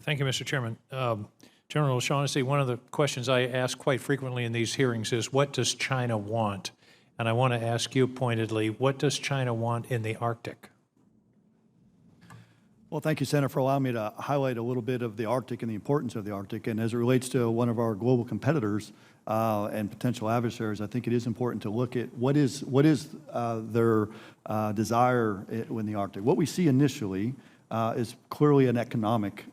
Thank you, Mr. Chairman. General O'Shaughnessy, one of the questions I ask quite frequently in these hearings is, what does China want? And I want to ask you pointedly, what does China want in the Arctic? Well, thank you, Senator, for allowing me to highlight a little bit of the Arctic and the importance of the Arctic. And as it relates to one of our global competitors and potential adversaries, I think it is important to look at what is their desire in the Arctic. What we see initially is clearly an economic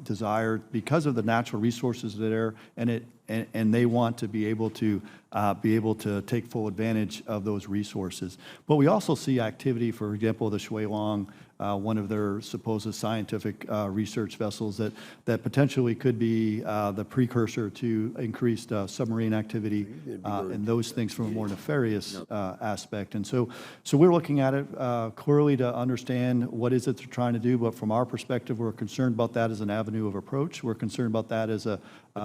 desire because of the natural resources that are in it, and they want to be able to take full advantage of those resources. But we also see activity, for example, the Shuilong, one of their supposed scientific research vessels that potentially could be the precursor to increased submarine activity and those things from a more nefarious aspect. And so we're looking at it clearly to understand what is it they're trying to do, but from our perspective, we're concerned about that as an avenue of approach. We're concerned about that as a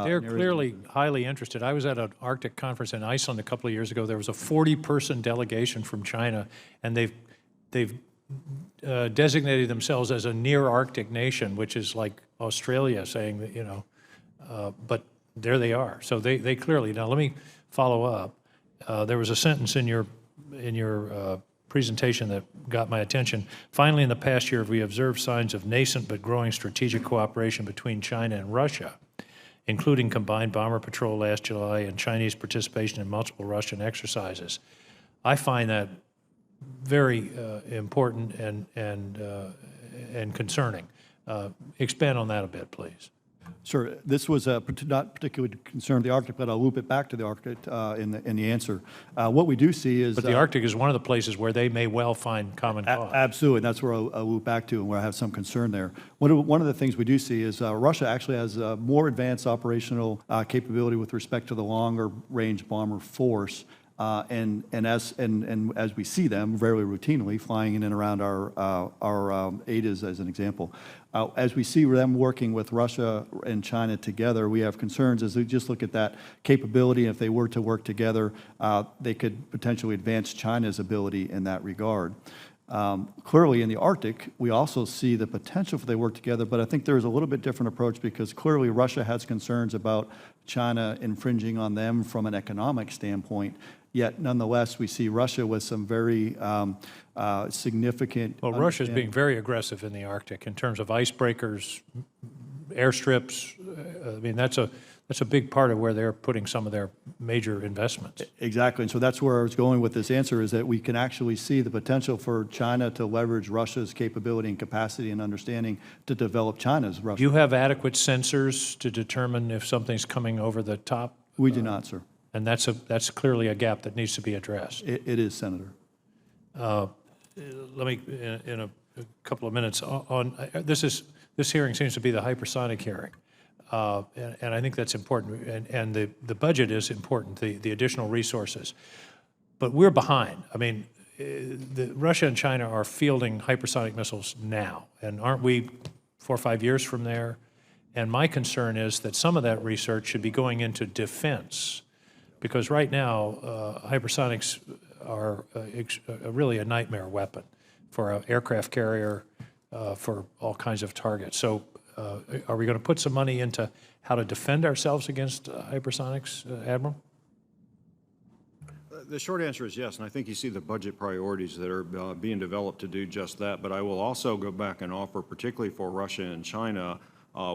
they're clearly highly interested. I was at an Arctic conference in Iceland a couple of years ago. There was a 40-person delegation from China, and they've designated themselves as a near Arctic nation, which is like Australia saying that, you know, but there they are. So they clearly, now let me follow up. There was a sentence in your presentation that got my attention. Finally, in the past year, we observed signs of nascent but growing strategic cooperation between China and Russia, including combined bomber patrol last July and Chinese participation in multiple Russian exercises. I find that very important and concerning. Expand on that a bit, please. Sure. This was not particularly concerned the Arctic, but I'll loop it back to the Arctic in the answer. What we do see is... But the Arctic is one of the places where they may well find common cause. Absolutely. And that's where I'll loop back to and where I have some concern there. One of the things we do see is Russia actually has more advanced operational capability with respect to the longer range bomber force. And as we see them very routinely flying in and around our ADAs as an example. As we see them working with Russia and China together, we have concerns as we just look at that capability. If they were to work together, they could potentially advance China's ability in that regard. Clearly in the Arctic, we also see the potential for they work together, but I think there is a little bit different approach because clearly Russia has concerns about China infringing on them from an economic standpoint. Yet, nonetheless, we see Russia with some very significant... Well, Russia's being very aggressive in the Arctic in terms of icebreakers, airstrips. I mean, that's a big part of where they're putting some of their major investments. Exactly, and so that's where I was going with this answer, is that we can actually see the potential for China to leverage Russia's capability and capacity and understanding to develop China's Russia. Do you have adequate sensors to determine if something's coming over the top? We do not, sir. And that's clearly a gap that needs to be addressed. It is, Senator. Let me, in a couple of minutes, this hearing seems to be the hypersonic hearing. And I think that's important, and the budget is important, the additional resources. But we're behind. I mean, Russia and China are fielding hypersonic missiles now, and aren't we 4 or 5 years from there? And my concern is that some of that research should be going into defense, because right now, hypersonics are really a nightmare weapon for an aircraft carrier, for all kinds of targets. So are we going to put some money into how to defend ourselves against hypersonics, Admiral? The short answer is yes, and I think you see the budget priorities that are being developed to do just that. But I will also go back and offer, particularly for Russia and China,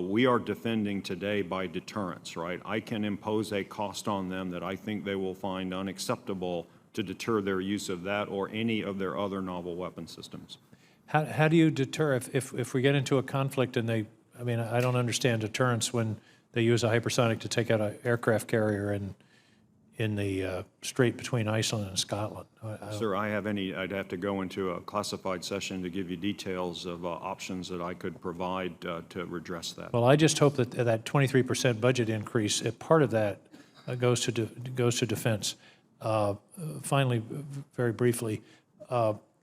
we are defending today by deterrence, right? I can impose a cost on them that I think they will find unacceptable to deter their use of that or any of their other novel weapon systems. How do you deter if we get into a conflict and they, I mean, I don't understand deterrence when they use a hypersonic to take out an aircraft carrier in the strait between Iceland and Scotland. Sir, I'd have to go into a classified session to give you details of options that I could provide to redress that. Well, I just hope that that 23% budget increase, if part of that goes to defense. Finally, very briefly,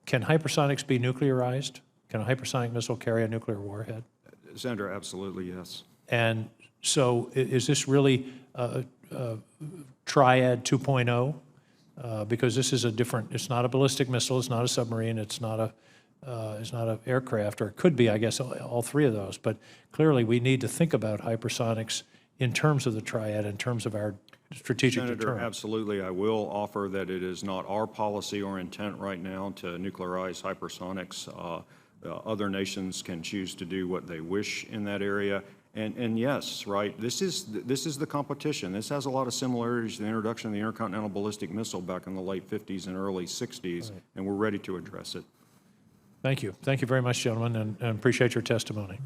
can hypersonics be nuclearized? Can a hypersonic missile carry a nuclear warhead? Senator, absolutely, yes. And so is this really Triad 2.0? Because this is a different, it's not a ballistic missile, it's not a submarine, it's not a is not an aircraft, or it could be, I guess, all three of those. But clearly, we need to think about hypersonics in terms of the triad, in terms of our strategic Senator, deterrent. absolutely. I will offer that it is not our policy or intent right now to nuclearize hypersonics. Other nations can choose to do what they wish in that area. And yes, right, this is the competition. This has a lot of similarities to the introduction of the intercontinental ballistic missile back in the late 50s and early 60s, and we're ready to address it. Thank you. Thank you very much, gentlemen, and appreciate your testimony.